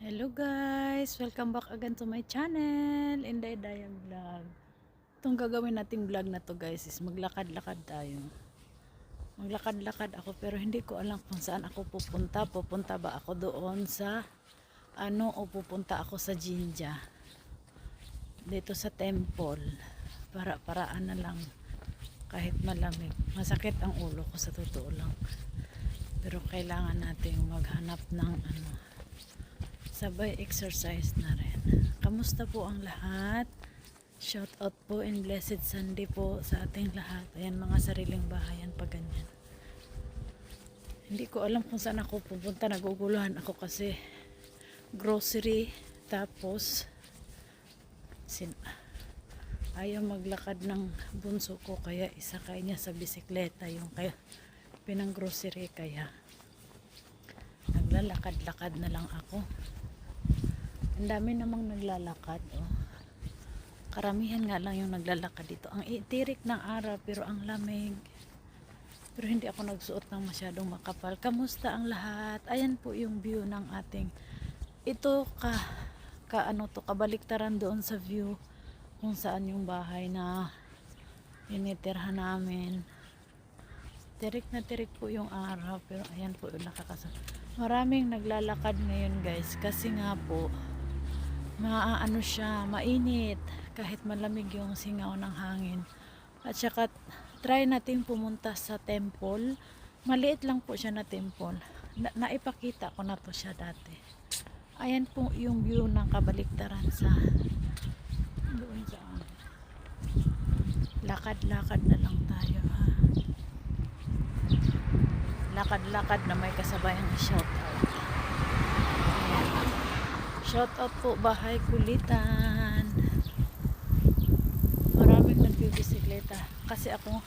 Hello guys! Welcome back again to my channel, Inday Dayang Vlog. Itong gagawin nating vlog na to guys is maglakad-lakad tayo. Maglakad-lakad ako pero hindi ko alam kung saan ako pupunta. Pupunta ba ako doon sa o pupunta ako sa Jinja. Dito sa temple. Para-paraan na lang kahit malamig. Masakit ang ulo ko sa totoo lang. Pero kailangan nating maghanap ng sabay exercise na rin. Kamusta po ang lahat? Shout out po and blessed Sunday po sa ating lahat. Ayan, mga sariling bahayan pag ganyan. Hindi ko alam kung saan ako pupunta. Naguguluhan ako kasi grocery tapos ayaw maglakad ng bunso ko kaya isakay niya sa bisikleta yung kaya pinang grocery kaya naglalakad-lakad na lang ako. Ang dami namang naglalakad, oh. Karamihan nga lang yung naglalakad dito. Ang itirik ng araw pero ang lamig. Pero hindi ako nagsuot ng masyadong makapal. Kamusta ang lahat? Ayan po yung view ng ating ito kabaliktaran doon sa view kung saan yung bahay na initirhan namin. Tirik na tirik po yung araw pero ayan po yung maraming naglalakad ngayon guys kasi nga po mainit kahit malamig yung singaw ng hangin. At saka try natin pumunta sa temple. Maliit lang po siya na temple. Naipakita ko na to siya dati. Ayan po yung view ng kabaliktaran sa doon sa lakad-lakad na lang tayo ha. Lakad-lakad na may kasabayang shout out. Shout out po bahay kulitan. Maraming nagbibisikleta kasi ako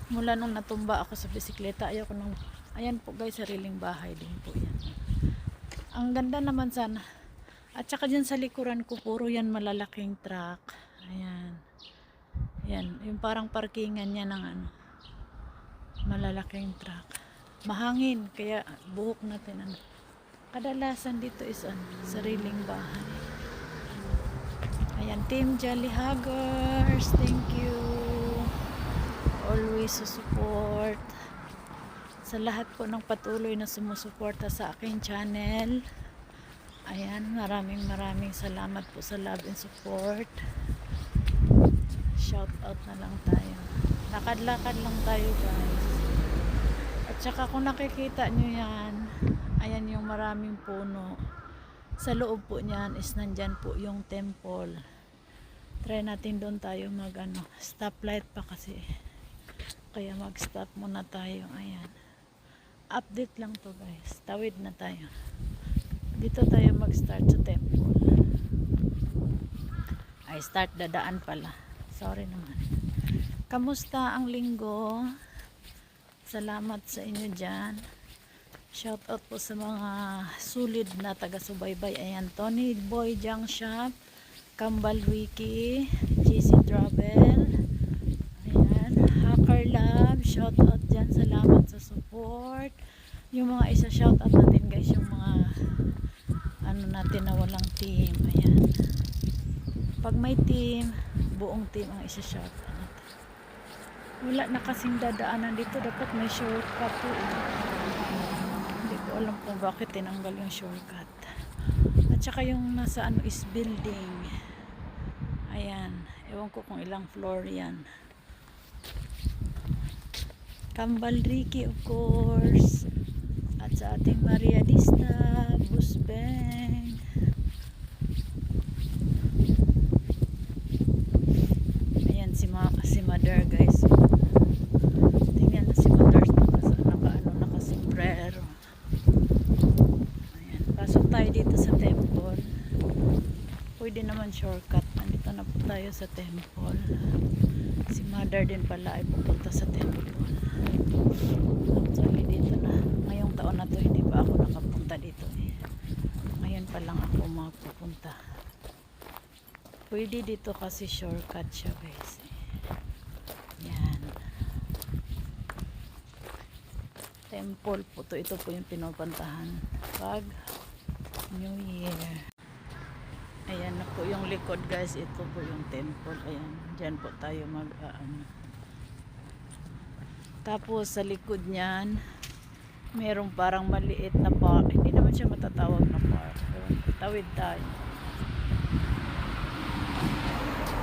mula nung natumba ako sa bisikleta ayoko nang ayan po guys, sariling bahay din po yan. Ang ganda naman sana. At saka dyan sa likuran ko puro yan malalaking truck. Ayan. Yan, yung parang parkingan niya ng malalaking truck. Mahangin kaya buhok natin kadalasan dito is sariling bahay. Ayan, Team Jolly Huggers, thank you always support sa lahat po ng patuloy na sumusuporta sa aking channel. Ayan, maraming salamat po sa love and support. Shout out na lang tayo, lakad-lakad lang tayo guys. At saka kung nakikita nyo yan, ayan yung maraming puno. Sa loob po niyan is nandyan po yung temple. Try natin doon tayo stoplight pa kasi. Kaya mag-stop muna tayo. Ayan. Update lang to guys. Tawid na tayo. Dito tayo mag-start sa temple. Ay, start dadaan pala. Sorry naman. Kamusta ang linggo? Salamat sa inyo dyan. Shout out po sa mga sulid na taga-subaybay. Ayan, Tony Boy Junk Shop, Kambal Wiki, GC Travel, ayan, Hacker Lab, shout out dyan. Salamat sa support. Yung mga isa shout out natin guys, yung mga natin na walang team. Ayan. Pag may team, buong team ang isa shout out natin. Wala na kasing dadaanan dito, dapat may shortcut po. Alam kung bakit tinanggal yung shortcut. At saka yung nasa is building. Ayan, ewan ko kung ilang floor yan. Kambal Ricky of course. At sa ating Maria Dista, Busbeng. Ayan si Mother guys. Tingnan na si Mother naka-sombrero. Pasok tayo dito sa temple. Pwede naman shortcut. Nandito na po tayo sa temple. Si Mother din pala ay pupunta sa temple. Actually dito na. Ngayong taon na to hindi pa ako nakapunta dito Ngayon pa lang ako mapupunta. Pwede dito kasi shortcut siya guys. Yan. Temple po to. Ito po yung pinupuntahan pag New Year. po yung likod guys. Ito po yung temple. Ayan. Diyan po tayo Tapos sa likod niyan, merong parang maliit na park. Hindi naman siya matatawag na park. Pero tawid tayo.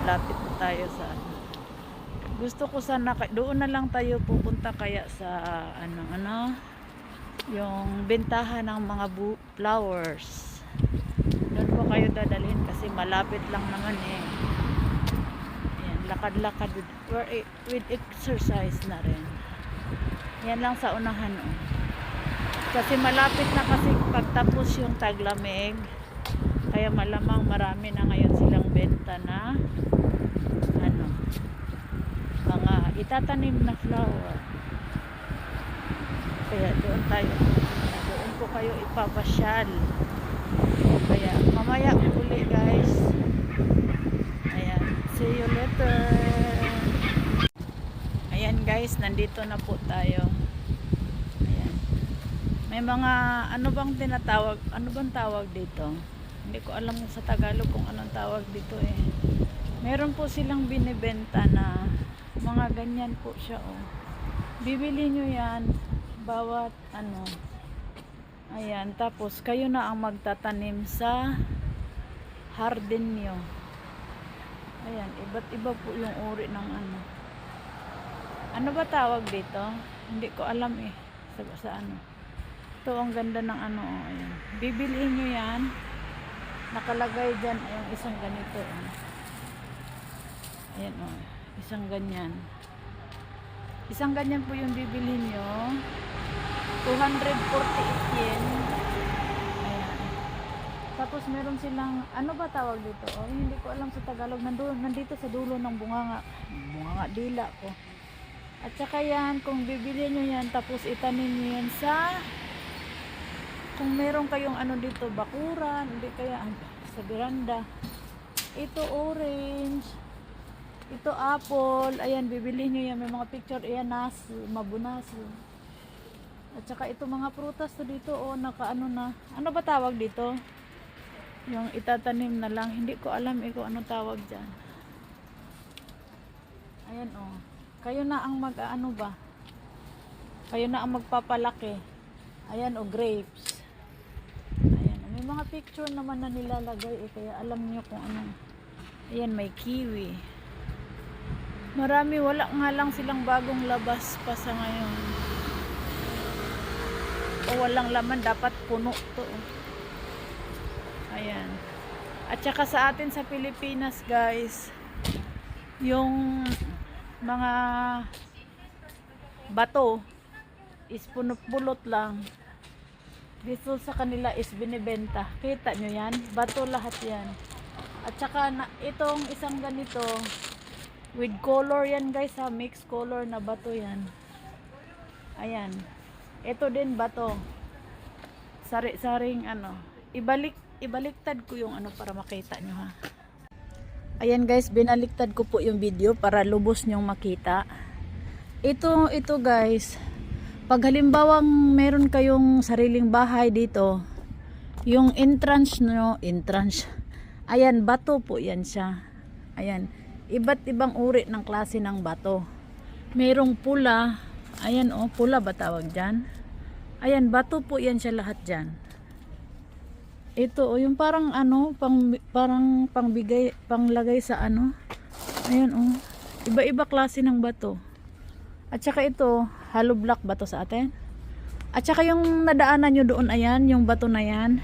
Lapit po tayo sa gusto ko sana doon na lang tayo pupunta kaya sa yung bentahan ng mga flowers. Doon po kayo dadalhin kasi malapit lang naman eh. Ayan, lakad-lakad with exercise na rin. Yan lang sa unahan oh. Kasi malapit na kasi pagtapos yung taglamig. Kaya malamang marami na ngayon silang benta na mga itatanim na flower. Kaya doon po kayo ipapasyal. Kaya mamaya uli guys. Ayan, see you later. Ayan guys, nandito na po tayo. Ayan. May mga ano bang tawag dito? Hindi ko alam sa Tagalog kung anong tawag dito eh. Meron po silang binibenta na mga ganyan po siya oh. Bibili nyo yan bawat ayan, tapos kayo na ang magtatanim sa garden nyo. Ayan, iba't iba po yung uri ng ano ba tawag dito? Hindi ko alam eh sa ito ang ganda ng oh, ayan. Bibiliin nyo yan, nakalagay dyan yung isang ganito oh. Ayan oh, isang ganyan po yung bibilhin nyo, 248 yen. Ayan. Tapos meron silang ano ba tawag dito oh, hindi ko alam sa Tagalog. Nandito sa dulo ng bunganga dila ko. At saka yan, kung bibilhin nyo yan tapos itanim nyo yan sa kung meron kayong dito bakuran, hindi kaya sa veranda. Ito orange, ito apple, ayan bibilhin nyo yan, may mga picture, ayan mabunaso. At saka ito mga prutas to dito oh, na ano ba tawag dito? Yung itatanim na lang, hindi ko alam kung ano tawag dyan. Ayan oh, kayo na ang kayo na ang magpapalaki. Ayan oh, grapes. Ayan, may mga picture naman na nilalagay kaya alam niyo kung ano. Ayan, may kiwi. Marami, wala nga lang silang bagong labas pa sa ngayon. O walang laman, dapat puno to. Ayan. At saka sa atin sa Pilipinas guys, yung mga bato is punot-pulot lang. Dito sa kanila is binibenta. Kita nyo yan? Bato lahat yan. At saka itong isang ganito with color yan guys ha, mixed color na bato yan. Ayan, ito din bato, sari-saring ibaliktad ko yung para makita nyo ha. Ayan guys, binaliktad ko po yung video para lubos nyong makita. Ito guys, pag halimbawang meron kayong sariling bahay dito, yung entrance nyo, ayan, bato po yan siya. Ayan, iba't ibang uri ng klase ng bato. Merong pula. Ayan oh, pula ba tawag dyan? Ayan, bato po yan siya lahat dyan. Ito oh, yung parang parang panglagay sa Ayan oh, iba-iba klase ng bato. At saka ito, hollow block bato sa atin. At saka yung nadaanan nyo doon, ayan, yung bato na yan.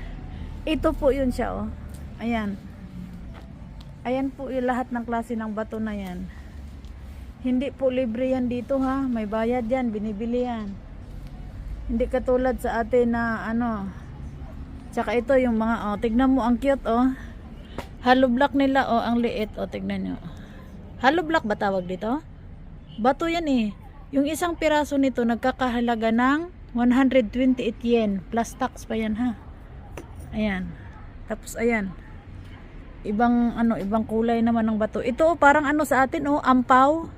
Ito po yun siya oh. Ayan. Ayan po yung lahat ng klase ng bato na yan. Hindi po libre yan dito ha. May bayad yan, binibili yan. Hindi katulad sa atin na Tsaka ito yung mga tignan mo ang cute oh. Hollow block nila oh, ang liit oh, tignan nyo. Hollow block ba tawag dito? Bato yan eh. Yung isang piraso nito nagkakahalaga ng 128 yen. Plus tax pa yan ha. Ayan. Tapos ayan. Ibang kulay naman ng bato. Ito parang sa atin ampaw.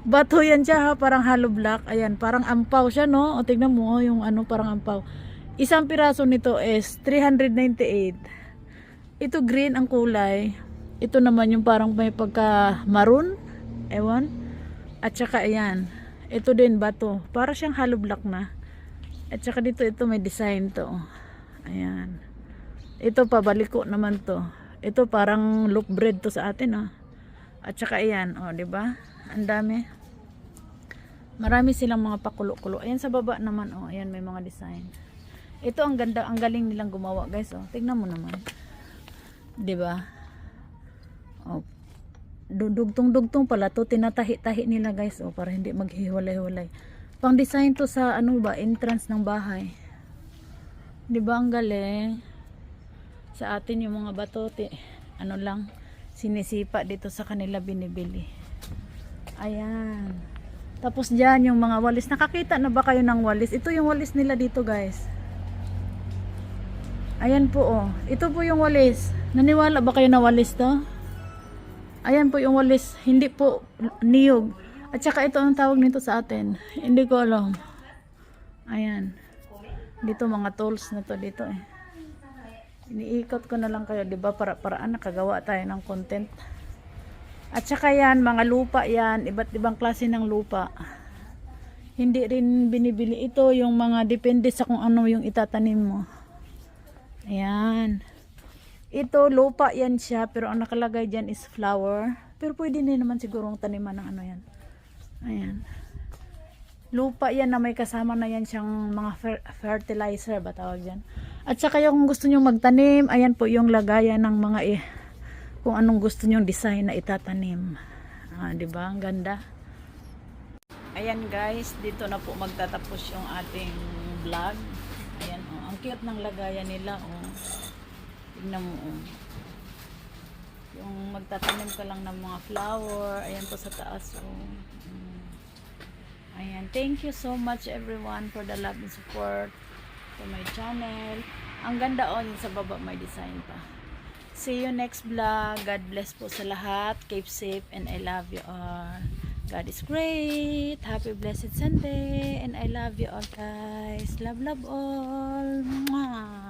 Bato yan siya ha, parang hollow block. Ayan, parang ampaw siya no. O tignan mo yung parang ampaw. Isang piraso nito is 398. Ito green ang kulay. Ito naman yung parang may pagka maroon. Ewan. At saka ayan. Ito din bato. Para siyang hollow block na. At saka dito ito may design to. Ayan. Ito pabaliko naman to. Ito parang loaf bread to sa atin oh. At saka ayan, oh, 'di ba? Ang dami. Marami silang mga pakulo-kulo. Ayan sa baba naman, oh, ayan may mga design. Ito ang ganda, ang galing nilang gumawa, guys, oh. Tingnan mo naman. 'Di ba? Oh. Dugtong-dugtong pala to, tinatahi-tahi nila, guys, oh, para hindi maghiwalay-hiwalay. Pang design to sa ano ba, entrance ng bahay. 'Di ba ang galing? Sa atin yung mga bato, ano lang, sinisipa dito sa kanila binibili. Ayan. Tapos dyan yung mga walis. Nakakita na ba kayo ng walis? Ito yung walis nila dito, guys. Ayan po, oh. Ito po yung walis. Naniwala ba kayo na walis to? Ayan po yung walis. Hindi po niyog. At saka ito ang tawag nito sa atin. Hindi ko alam. Ayan. Dito mga tools na to dito eh. Iniikot ko na lang kayo, 'di ba? Para-paraan nakagawa tayo ng content. At saka yan, mga lupa yan, iba't ibang klase ng lupa. Hindi rin binibili ito, yung mga depende sa kung ano yung itatanim mo. Ayan. Ito, lupa yan siya, pero ang nakalagay dyan is flower. Pero pwede din naman sigurong taniman ng ano yan. Ayan. Lupa yan na may kasama na yan siyang mga fertilizer, ba tawag dyan. At saka yung kung gusto nyo magtanim, ayan po yung lagayan ng mga kung anong gusto nyong design na itatanim. Diba? Ang ganda. Ayan guys, dito na po magtatapos yung ating vlog. Ayan, oh. Ang cute ng lagayan nila, oh. Tingnan mo, oh. Yung magtatanim ka lang ng mga flower. Ayan po sa taas, oh. Ayan, thank you so much everyone for the love and support to my channel. Ang ganda, oh, yung sa baba may design pa. See you next vlog. God bless po sa lahat. Keep safe and I love you all. God is great. Happy blessed Sunday and I love you all, guys. Love all. Mwah.